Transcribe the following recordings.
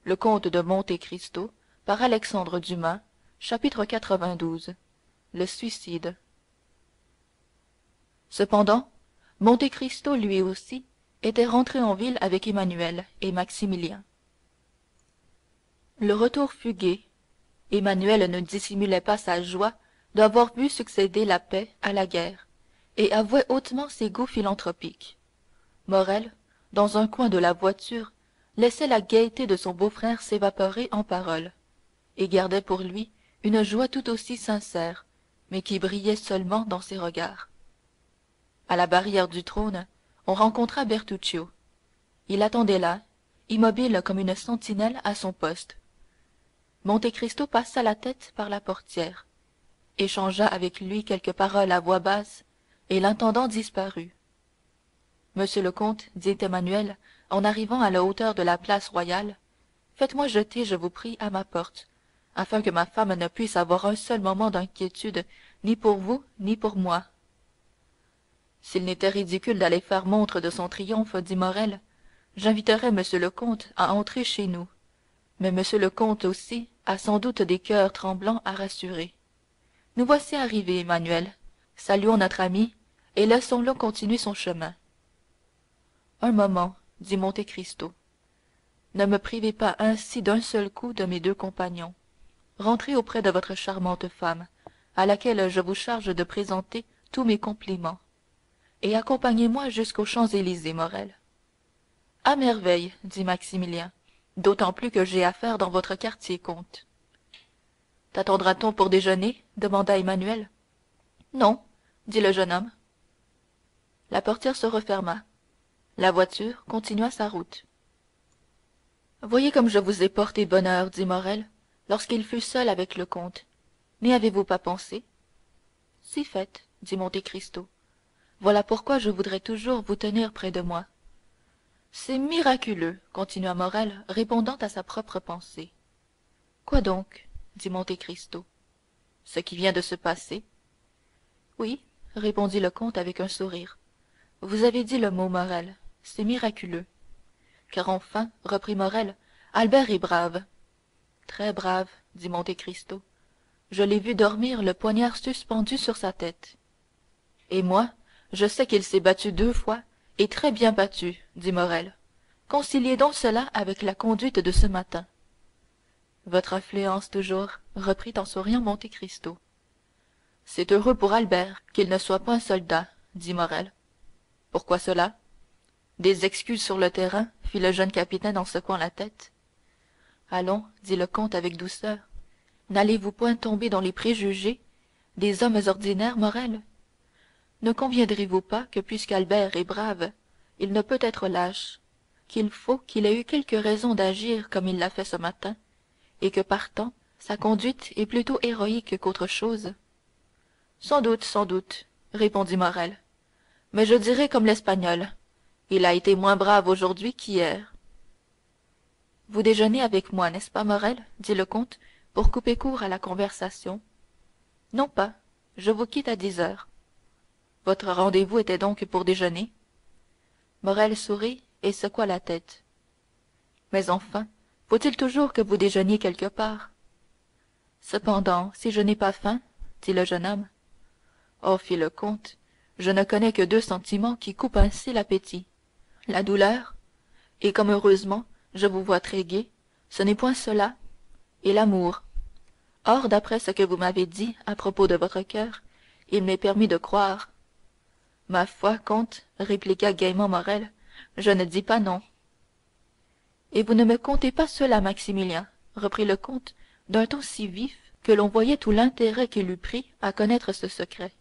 Le comte de Monte-Cristo par Alexandre Dumas. Chapitre 92. Le suicide. Cependant, Monte Cristo lui aussi était rentré en ville avec Emmanuel et Maximilien. Le retour fut gai. Emmanuel ne dissimulait pas sa joie d'avoir vu succéder la paix à la guerre, et avouait hautement ses goûts philanthropiques. Morrel, dans un coin de la voiture, laissait la gaieté de son beau-frère s'évaporer en paroles, et gardait pour lui une joie tout aussi sincère, mais qui brillait seulement dans ses regards. À la barrière du trône, on rencontra Bertuccio. Il attendait là, immobile comme une sentinelle à son poste. Monte Cristo passa la tête par la portière, échangea avec lui quelques paroles à voix basse, et l'intendant disparut. Monsieur le comte, dit Emmanuel, en arrivant à la hauteur de la place royale, faites-moi jeter, je vous prie, à ma porte, afin que ma femme ne puisse avoir un seul moment d'inquiétude, ni pour vous, ni pour moi. S'il n'était ridicule d'aller faire montre de son triomphe, dit Morrel, j'inviterais monsieur le comte à entrer chez nous. Mais monsieur le comte aussi a sans doute des cœurs tremblants à rassurer. Nous voici arrivés, Emmanuel. Saluons notre ami et laissons-le continuer son chemin. Un moment, dit Monte Cristo. Ne me privez pas ainsi d'un seul coup de mes deux compagnons. Rentrez auprès de votre charmante femme, à laquelle je vous charge de présenter tous mes compliments, et accompagnez-moi jusqu'aux Champs-Élysées, Morrel. À merveille, dit Maximilien, d'autant plus que j'ai affaire dans votre quartier, comte. T'attendra-t-on pour déjeuner demanda Emmanuel. Non, dit le jeune homme. La portière se referma. La voiture continua sa route. Voyez comme je vous ai porté bonheur, dit Morrel, lorsqu'il fut seul avec le comte. N'y avez-vous pas pensé? Si fait, dit Monte Cristo. Voilà pourquoi je voudrais toujours vous tenir près de moi. C'est miraculeux, continua Morrel, répondant à sa propre pensée. Quoi donc? dit Monte Cristo. Ce qui vient de se passer. Oui, répondit le comte avec un sourire. Vous avez dit le mot, Morrel. C'est miraculeux. Car enfin, reprit Morrel, Albert est brave. Très brave, dit Monte Cristo. Je l'ai vu dormir le poignard suspendu sur sa tête. Et moi, je sais qu'il s'est battu 2 fois, et très bien battu, dit Morrel. Conciliez donc cela avec la conduite de ce matin. Votre influence toujours, reprit en souriant Monte Cristo. C'est heureux pour Albert qu'il ne soit point soldat, dit Morrel. Pourquoi cela? Des excuses sur le terrain, fit le jeune capitaine en secouant la tête. Allons, dit le comte avec douceur, n'allez-vous point tomber dans les préjugés des hommes ordinaires, Morrel? Ne conviendrez-vous pas que puisqu'Albert est brave, il ne peut être lâche, qu'il faut qu'il ait eu quelque raison d'agir comme il l'a fait ce matin, et que partant, sa conduite est plutôt héroïque qu'autre chose? Sans doute, répondit Morrel. Mais je dirais comme l'Espagnol. Il a été moins brave aujourd'hui qu'hier. Vous déjeunez avec moi, n'est-ce pas, Morrel? dit le comte, pour couper court à la conversation. Non pas, je vous quitte à 10 heures. Votre rendez-vous était donc pour déjeuner? Morrel sourit et secoua la tête. Mais enfin, faut-il toujours que vous déjeuniez quelque part? Cependant, si je n'ai pas faim, dit le jeune homme. Oh, fit le comte, je ne connais que 2 sentiments qui coupent ainsi l'appétit. La douleur, et comme heureusement je vous vois très gai, ce n'est point cela, et l'amour. Or, d'après ce que vous m'avez dit à propos de votre cœur, il m'est permis de croire. Ma foi, comte, répliqua gaiement Morrel, je ne dis pas non. Et vous ne me contez pas cela, Maximilien, reprit le comte d'un ton si vif que l'on voyait tout l'intérêt qu'il eût pris à connaître ce secret.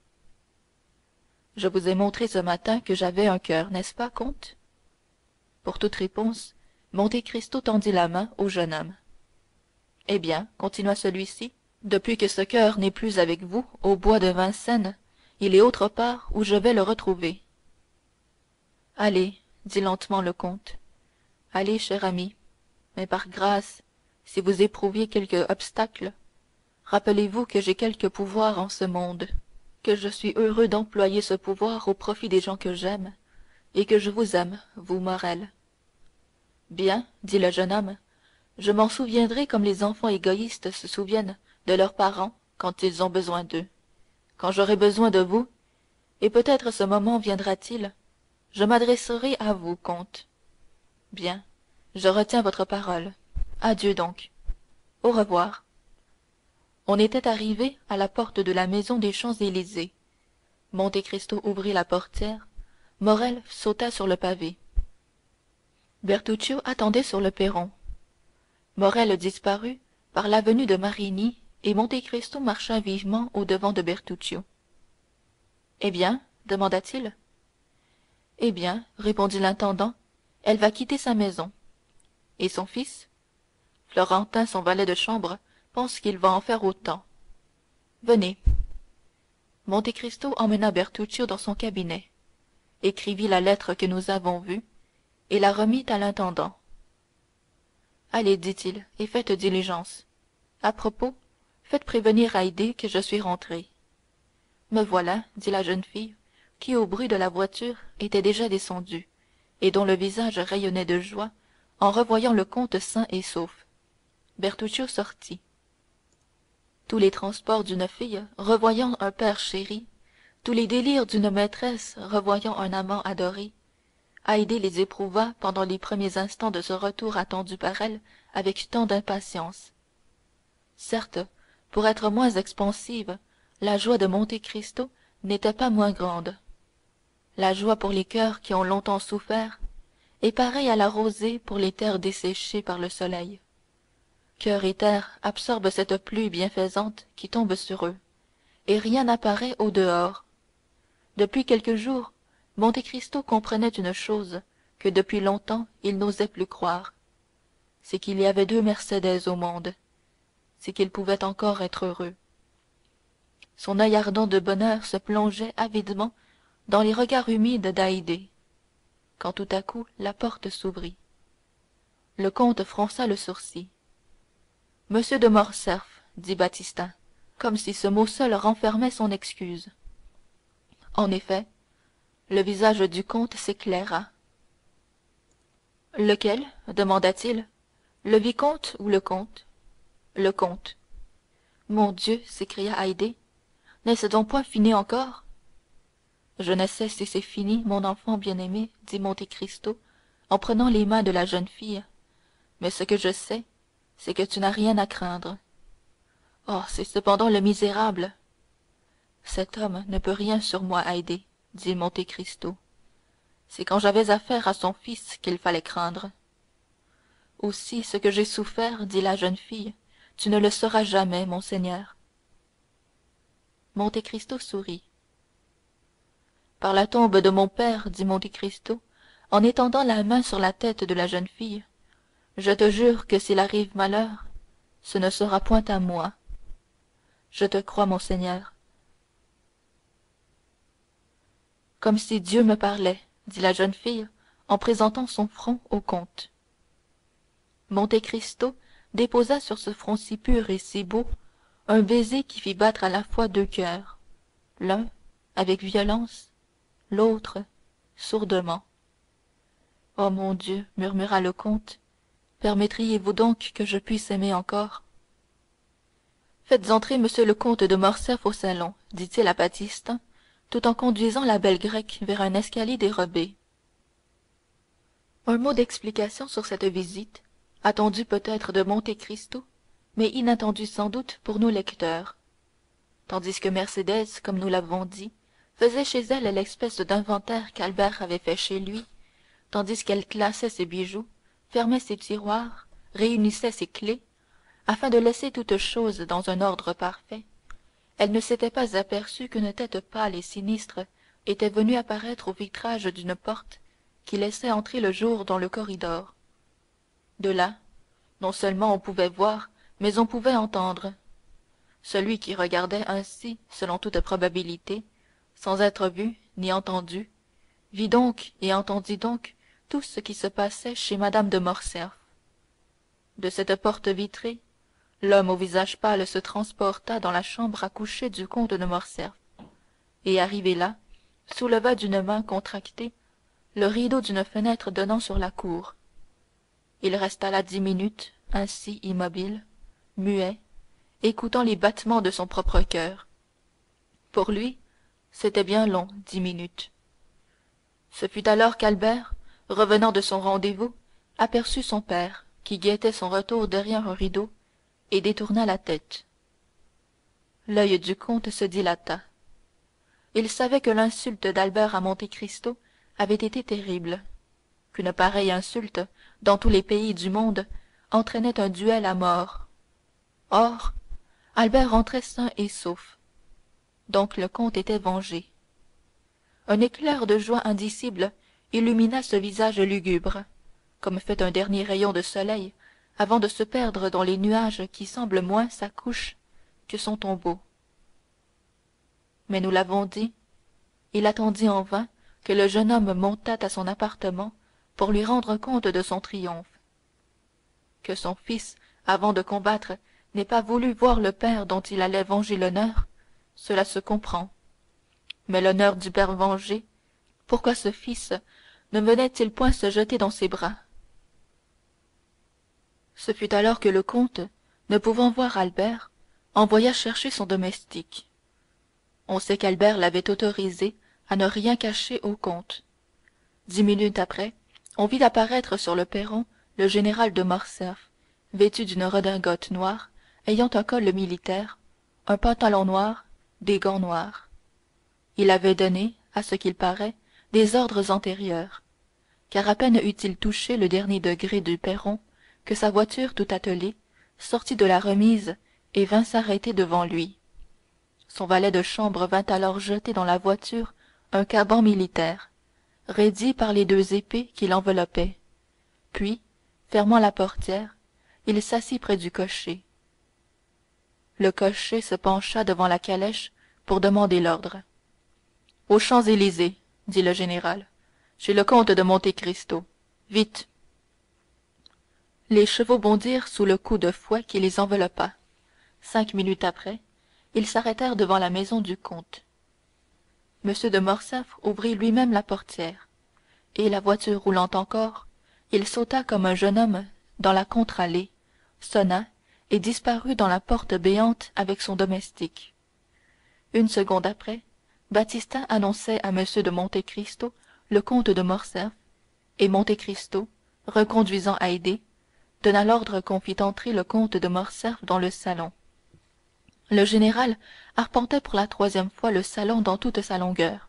Je vous ai montré ce matin que j'avais un cœur, n'est-ce pas, comte? Pour toute réponse, Monte Cristo tendit la main au jeune homme. Eh bien, continua celui-ci, depuis que ce cœur n'est plus avec vous au bois de Vincennes, il est autre part où je vais le retrouver. Allez, dit lentement le comte, allez, cher ami, mais par grâce, si vous éprouviez quelque obstacle, rappelez-vous que j'ai quelque pouvoir en ce monde, que je suis heureux d'employer ce pouvoir au profit des gens que j'aime, et que je vous aime, vous, Morrel. Bien, dit le jeune homme, Je m'en souviendrai comme les enfants égoïstes se souviennent de leurs parents quand ils ont besoin d'eux. Quand j'aurai besoin de vous, et peut-être ce moment viendra-t-il, je m'adresserai à vous, comte. Bien, je retiens votre parole. Adieu donc. Au revoir. On était arrivé à la porte de la maison des Champs-Élysées. Monte Cristo ouvrit la portière. Morrel sauta sur le pavé. Bertuccio attendait sur le perron. Morrel disparut par l'avenue de Marigny et Monte Cristo marcha vivement au-devant de Bertuccio. Eh bien demanda-t-il. Eh bien, répondit l'intendant, elle va quitter sa maison. Et son fils? Florentin, son valet de chambre, pense qu'il va en faire autant. Venez. Monte Cristo emmena Bertuccio dans son cabinet, écrivit la lettre que nous avons vue, et la remit à l'intendant. Allez, dit-il, et faites diligence. À propos, faites prévenir Haydée que je suis rentré. Me voilà, dit la jeune fille, qui au bruit de la voiture était déjà descendue, et dont le visage rayonnait de joie en revoyant le comte sain et sauf. Bertuccio sortit. Tous les transports d'une fille revoyant un père chéri, tous les délires d'une maîtresse revoyant un amant adoré, Haydée les éprouva pendant les premiers instants de ce retour attendu par elle avec tant d'impatience. Certes, pour être moins expansive, la joie de Monte Cristo n'était pas moins grande. La joie pour les cœurs qui ont longtemps souffert est pareille à la rosée pour les terres desséchées par le soleil. Cœur et terre absorbent cette pluie bienfaisante qui tombe sur eux, et rien n'apparaît au dehors. Depuis quelques jours, Monte Cristo comprenait une chose que depuis longtemps il n'osait plus croire, c'est qu'il y avait deux Mercédès au monde, c'est qu'il pouvait encore être heureux. Son œil ardent de bonheur se plongeait avidement dans les regards humides d'Haydée, quand tout à coup la porte s'ouvrit. Le comte fronça le sourcil. Monsieur de Morcerf, dit Baptistin, comme si ce mot seul renfermait son excuse. En effet, le visage du comte s'éclaira. Lequel demanda-t-il, le vicomte ou le comte? Le comte. Mon Dieu, s'écria Haydée, n'est-ce donc point fini encore? Je ne sais si c'est fini, mon enfant bien-aimé, dit Monte Cristo en prenant les mains de la jeune fille, mais ce que je sais, c'est que tu n'as rien à craindre. Oh, c'est cependant le misérable! Cet homme ne peut rien sur moi, Haydée, dit Monte Cristo. C'est quand j'avais affaire à son fils qu'il fallait craindre. Aussi, ce que j'ai souffert, dit la jeune fille, tu ne le sauras jamais, monseigneur. Monte Cristo sourit. Par la tombe de mon père, dit Monte Cristo, en étendant la main sur la tête de la jeune fille, je te jure que s'il arrive malheur, ce ne sera point à moi. Je te crois, monseigneur. Comme si Dieu me parlait, dit la jeune fille en présentant son front au comte. Monte Cristo déposa sur ce front si pur et si beau un baiser qui fit battre à la fois deux cœurs, l'un avec violence, l'autre sourdement. Oh mon Dieu, murmura le comte, permettriez-vous donc que je puisse aimer encore? Faites entrer monsieur le comte de Morcerf au salon, dit-il à Baptistin, tout en conduisant la belle grecque vers un escalier dérobé. Un mot d'explication sur cette visite, attendue peut-être de Monte Cristo, mais inattendue sans doute pour nos lecteurs. Tandis que Mercédès, comme nous l'avons dit, faisait chez elle l'espèce d'inventaire qu'Albert avait fait chez lui, tandis qu'elle classait ses bijoux, fermait ses tiroirs, réunissait ses clefs, afin de laisser toutes choses dans un ordre parfait, elle ne s'était pas aperçue qu'une tête pâle et sinistre était venue apparaître au vitrage d'une porte qui laissait entrer le jour dans le corridor. De là, non seulement on pouvait voir, mais on pouvait entendre. Celui qui regardait ainsi, selon toute probabilité, sans être vu ni entendu, vit donc et entendit donc tout ce qui se passait chez Madame de Morcerf. De cette porte vitrée, l'homme au visage pâle se transporta dans la chambre à coucher du comte de Morcerf, et arrivé là, souleva d'une main contractée le rideau d'une fenêtre donnant sur la cour. Il resta là 10 minutes, ainsi immobile, muet, écoutant les battements de son propre coeur. Pour lui, c'était bien long, 10 minutes. Ce fut alors qu'Albert, revenant de son rendez-vous, aperçut son père, qui guettait son retour derrière un rideau, et détourna la tête. L'œil du comte se dilata. Il savait que l'insulte d'Albert à Monte Cristo avait été terrible, qu'une pareille insulte, dans tous les pays du monde, entraînait un duel à mort. Or, Albert rentrait sain et sauf. Donc le comte était vengé. Un éclair de joie indicible illumina ce visage lugubre, comme fait un dernier rayon de soleil avant de se perdre dans les nuages qui semblent moins sa couche que son tombeau. Mais nous l'avons dit, il attendit en vain que le jeune homme montât à son appartement pour lui rendre compte de son triomphe. Que son fils, avant de combattre, n'ait pas voulu voir le père dont il allait venger l'honneur, cela se comprend. Mais l'honneur du père vengé, pourquoi ce fils ne venait-il point se jeter dans ses bras? Ce fut alors que le comte, ne pouvant voir Albert, envoya chercher son domestique. On sait qu'Albert l'avait autorisé à ne rien cacher au comte. 10 minutes après, on vit apparaître sur le perron le général de Morcerf, vêtu d'une redingote noire, ayant un col militaire, un pantalon noir, des gants noirs. Il avait donné, à ce qu'il paraît, des ordres antérieurs, car à peine eut-il touché le dernier degré du perron que sa voiture tout attelée sortit de la remise et vint s'arrêter devant lui. Son valet de chambre vint alors jeter dans la voiture un caban militaire, raidi par les 2 épées qui l'enveloppaient. Puis, fermant la portière, il s'assit près du cocher. Le cocher se pencha devant la calèche pour demander l'ordre. Aux Champs-Élysées, dit le général, chez le comte de Monte Cristo. Vite. Les chevaux bondirent sous le coup de fouet qui les enveloppa. 5 minutes après, ils s'arrêtèrent devant la maison du comte. M. de Morcerf ouvrit lui-même la portière, et la voiture roulant encore, il sauta comme un jeune homme dans la contre-allée, sonna et disparut dans la porte béante avec son domestique. Une seconde après, Baptistin annonçait à M. de Monte Cristo le comte de Morcerf, et Monte Cristo, reconduisant Haydée, donna l'ordre qu'on fît entrer le comte de Morcerf dans le salon. Le général arpentait pour la 3e fois le salon dans toute sa longueur,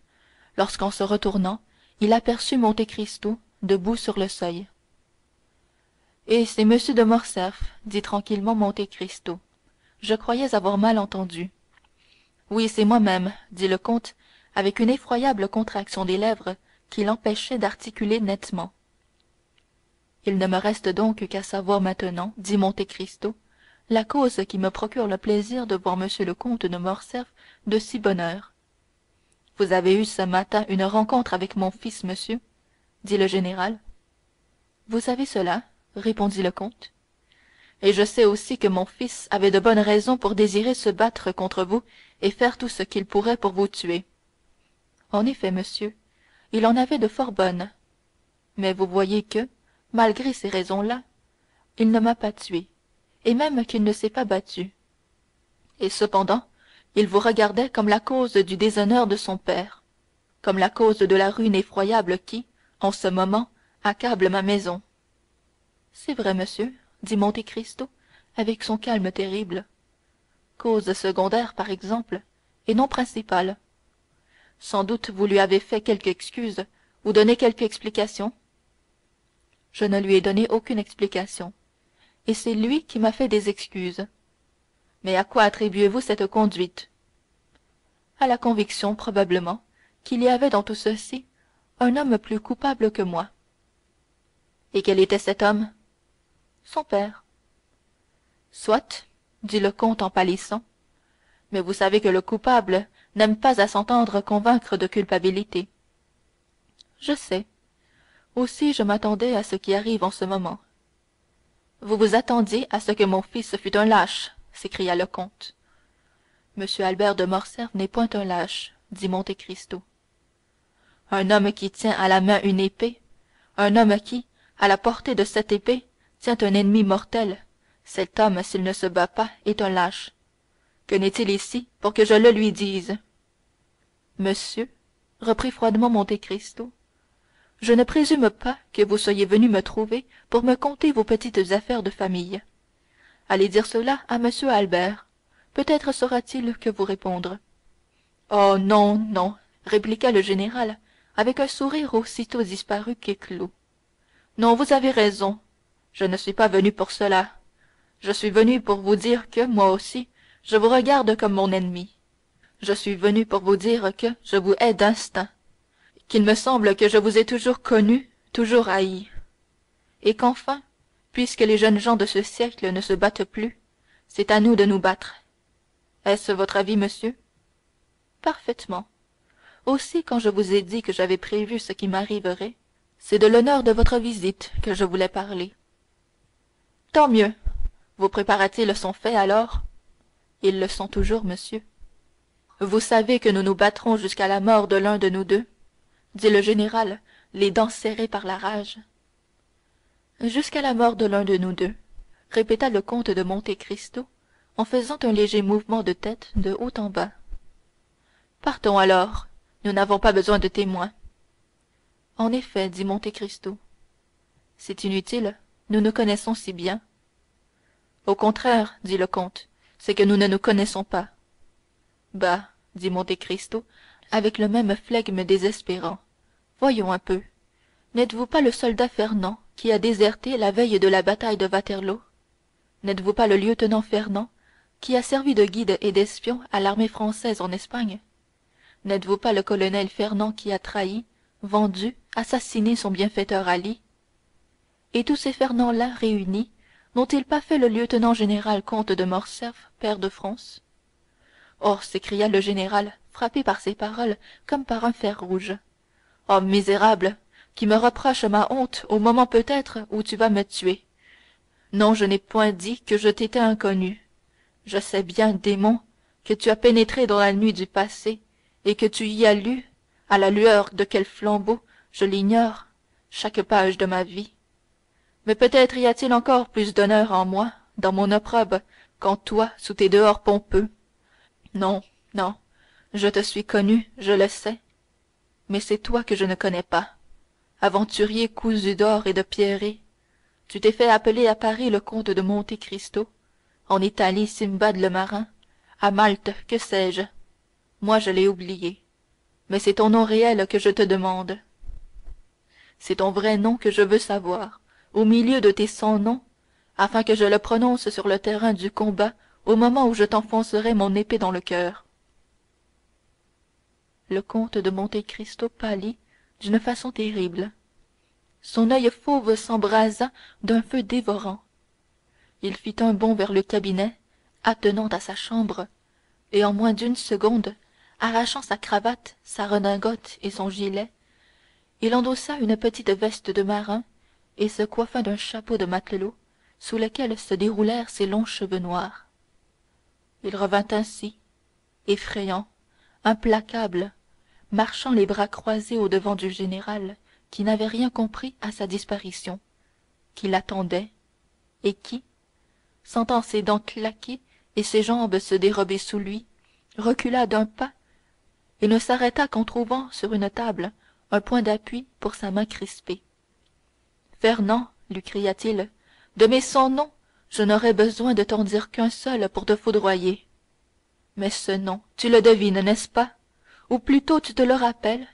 lorsqu'en se retournant, il aperçut Monte Cristo debout sur le seuil. Et c'est monsieur de Morcerf, dit tranquillement Monte Cristo. Je croyais avoir mal entendu. Oui, c'est moi-même, dit le comte, avec une effroyable contraction des lèvres qui l'empêchait d'articuler nettement. Il ne me reste donc qu'à savoir maintenant, dit Monte Cristo, la cause qui me procure le plaisir de voir monsieur le comte de Morcerf de si bonne heure. Vous avez eu ce matin une rencontre avec mon fils, monsieur, dit le général. Vous savez cela, répondit le comte. Et je sais aussi que mon fils avait de bonnes raisons pour désirer se battre contre vous et faire tout ce qu'il pourrait pour vous tuer. En effet, monsieur, il en avait de fort bonnes. Mais vous voyez que, malgré ces raisons-là, il ne m'a pas tué, et même qu'il ne s'est pas battu. Et cependant, il vous regardait comme la cause du déshonneur de son père, comme la cause de la ruine effroyable qui, en ce moment, accable ma maison. C'est vrai, monsieur, dit Monte Cristo avec son calme terrible. Cause secondaire, par exemple, et non principale. Sans doute vous lui avez fait quelque excuse ou donné quelque explication. Je ne lui ai donné aucune explication, et c'est lui qui m'a fait des excuses. Mais à quoi attribuez-vous cette conduite? À la conviction, probablement, qu'il y avait dans tout ceci un homme plus coupable que moi. Et quel était cet homme? Son père. Soit, dit le comte en pâlissant, mais vous savez que le coupable n'aime pas à s'entendre convaincre de culpabilité. Je sais. Aussi je m'attendais à ce qui arrive en ce moment. Vous vous attendiez à ce que mon fils fût un lâche, s'écria le comte. Monsieur Albert de Morcerf n'est point un lâche, dit Monte Cristo. Un homme qui tient à la main une épée, un homme qui, à la portée de cette épée, tient un ennemi mortel, Cet homme, s'il ne se bat pas, est un lâche. Que n'est-il ici pour que je le lui dise? Monsieur, reprit froidement Monte Cristo, je ne présume pas que vous soyez venu me trouver pour me conter vos petites affaires de famille. Allez dire cela à monsieur Albert. Peut-être saura-t-il que vous répondre. Oh non, non, répliqua le général, avec un sourire aussitôt disparu qu'éclos. Non, vous avez raison. Je ne suis pas venu pour cela. Je suis venu pour vous dire que, moi aussi, je vous regarde comme mon ennemi. Je suis venu pour vous dire que je vous hais d'instinct, qu'il me semble que je vous ai toujours connu, toujours haï, et qu'enfin, puisque les jeunes gens de ce siècle ne se battent plus, c'est à nous de nous battre. Est-ce votre avis, monsieur? Parfaitement. Aussi, quand je vous ai dit que j'avais prévu ce qui m'arriverait, c'est de l'honneur de votre visite que je voulais parler. Tant mieux. Vos préparatifs sont faits alors? Ils le sont toujours, monsieur. Vous savez que nous nous battrons jusqu'à la mort de l'un de nous deux, dit le général, les dents serrées par la rage. Jusqu'à la mort de l'un de nous deux, répéta le comte de Monte Cristo en faisant un léger mouvement de tête de haut en bas. Partons alors, nous n'avons pas besoin de témoins. En effet, dit Monte Cristo. C'est inutile, nous nous connaissons si bien. Au contraire, dit le comte, c'est que nous ne nous connaissons pas. Bah, dit Monte Cristo, avec le même flegme désespérant. Voyons un peu. N'êtes-vous pas le soldat Fernand qui a déserté la veille de la bataille de Waterloo? N'êtes-vous pas le lieutenant Fernand qui a servi de guide et d'espion à l'armée française en Espagne? N'êtes-vous pas le colonel Fernand qui a trahi, vendu, assassiné son bienfaiteur Ali? Et tous ces Fernands-là réunis n'ont-ils pas fait le lieutenant général comte de Morcerf, pair de France? Oh, s'écria le général, frappé par ces paroles comme par un fer rouge. Oh, misérable, qui me reproche ma honte au moment peut-être où tu vas me tuer. Non, je n'ai point dit que je t'étais inconnu. Je sais bien, démon, que tu as pénétré dans la nuit du passé et que tu y as lu, à la lueur de quel flambeau, je l'ignore, chaque page de ma vie. Mais peut-être y a-t-il encore plus d'honneur en moi, dans mon opprobre, qu'en toi, sous tes dehors pompeux. Non, non, je te suis connu, je le sais, mais c'est toi que je ne connais pas. Aventurier cousu d'or et de pierreries, tu t'es fait appeler à Paris le comte de Monte Cristo, en Italie Simbad le marin, à Malte, que sais-je. Moi, je l'ai oublié, mais c'est ton nom réel que je te demande. C'est ton vrai nom que je veux savoir, au milieu de tes 100 noms, afin que je le prononce sur le terrain du combat au moment où je t'enfoncerai mon épée dans le cœur. Le comte de Monte Cristo pâlit d'une façon terrible. Son œil fauve s'embrasa d'un feu dévorant. Il fit un bond vers le cabinet, attenant à sa chambre, et en moins d'une seconde, arrachant sa cravate, sa redingote et son gilet, il endossa une petite veste de marin et se coiffa d'un chapeau de matelot sous lequel se déroulèrent ses longs cheveux noirs. Il revint ainsi, effrayant, implacable, marchant les bras croisés au-devant du général qui n'avait rien compris à sa disparition, qui l'attendait, et qui, sentant ses dents claquer et ses jambes se dérober sous lui, recula d'un pas et ne s'arrêta qu'en trouvant sur une table un point d'appui pour sa main crispée. Fernand, lui cria-t-il, de mes 100 noms, je n'aurais besoin de t'en dire qu'un seul pour te foudroyer. Mais ce nom, tu le devines, n'est-ce pas? Ou plutôt tu te le rappelles?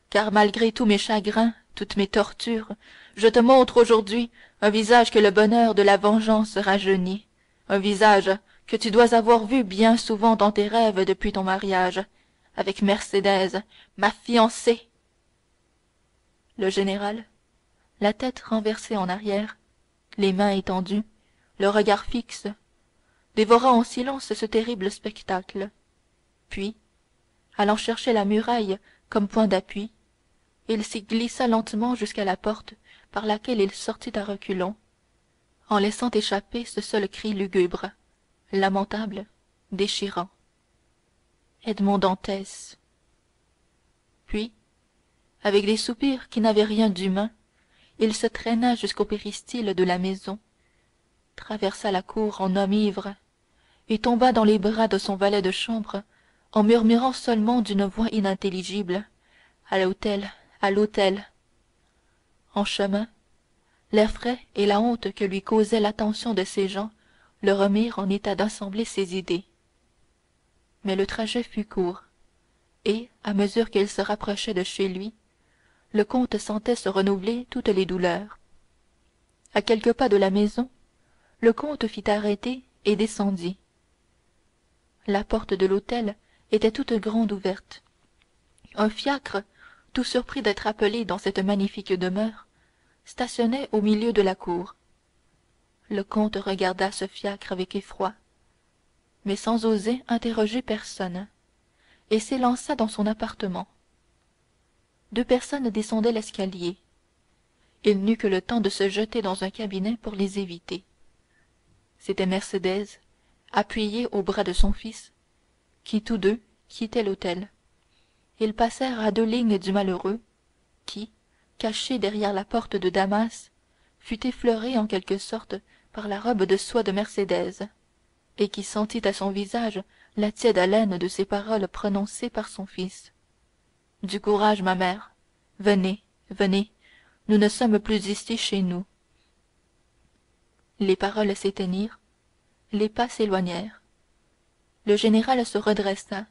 Car malgré tous mes chagrins, toutes mes tortures, je te montre aujourd'hui un visage que le bonheur de la vengeance rajeunit, un visage que tu dois avoir vu bien souvent dans tes rêves depuis ton mariage, avec Mercédès, ma fiancée. Le général, la tête renversée en arrière, les mains étendues, le regard fixe, dévora en silence ce terrible spectacle. Puis, allant chercher la muraille comme point d'appui, il s'y glissa lentement jusqu'à la porte par laquelle il sortit à reculons, en laissant échapper ce seul cri lugubre, lamentable, déchirant. Edmond Dantès. Puis, avec des soupirs qui n'avaient rien d'humain, il se traîna jusqu'au péristyle de la maison, traversa la cour en homme ivre et tomba dans les bras de son valet de chambre en murmurant seulement d'une voix inintelligible: à l'hôtel, à l'hôtel. En chemin, l'air frais et la honte que lui causait l'attention de ces gens le remirent en état d'assembler ses idées. Mais le trajet fut court, et, à mesure qu'il se rapprochait de chez lui, le comte sentait se renouveler toutes les douleurs. À quelques pas de la maison, le comte fit arrêter et descendit. La porte de l'hôtel était toute grande ouverte. Un fiacre, tout surpris d'être appelé dans cette magnifique demeure, stationnait au milieu de la cour. Le comte regarda ce fiacre avec effroi, mais sans oser interroger personne, et s'élança dans son appartement. Deux personnes descendaient l'escalier. Il n'eut que le temps de se jeter dans un cabinet pour les éviter. C'était Mercédès, appuyée au bras de son fils, qui tous deux quittaient l'hôtel. Ils passèrent à deux lignes du malheureux, qui, caché derrière la porte de Damas, fut effleuré en quelque sorte par la robe de soie de Mercédès, et qui sentit à son visage la tiède haleine de ces paroles prononcées par son fils. Du courage, ma mère. Venez, venez, nous ne sommes plus ici chez nous. Les paroles s'éteignirent, les pas s'éloignèrent. Le général se redressa,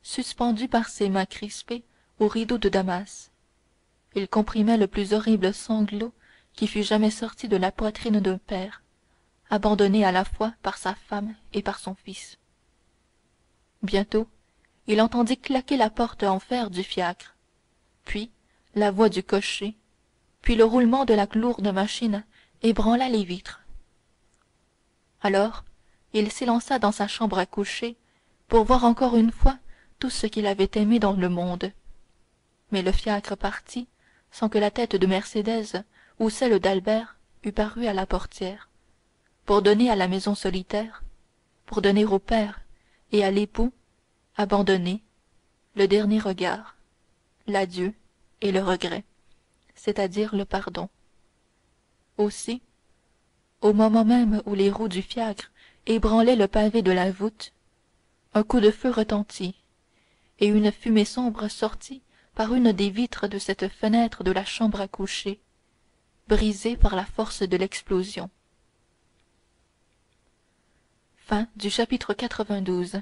suspendu par ses mains crispées au rideau de Damas. Il comprimait le plus horrible sanglot qui fût jamais sorti de la poitrine d'un père, abandonné à la fois par sa femme et par son fils. Bientôt, il entendit claquer la porte en fer du fiacre, puis la voix du cocher, puis le roulement de la lourde machine ébranla les vitres. Alors, il s'élança dans sa chambre à coucher pour voir encore une fois tout ce qu'il avait aimé dans le monde. Mais le fiacre partit sans que la tête de Mercédès ou celle d'Albert eût paru à la portière, pour donner à la maison solitaire, pour donner au père et à l'époux, abandonné, le dernier regard, l'adieu et le regret, c'est-à-dire le pardon. Aussi, au moment même où les roues du fiacre ébranlaient le pavé de la voûte, un coup de feu retentit, et une fumée sombre sortit par une des vitres de cette fenêtre de la chambre à coucher, brisée par la force de l'explosion. Chapitre 92.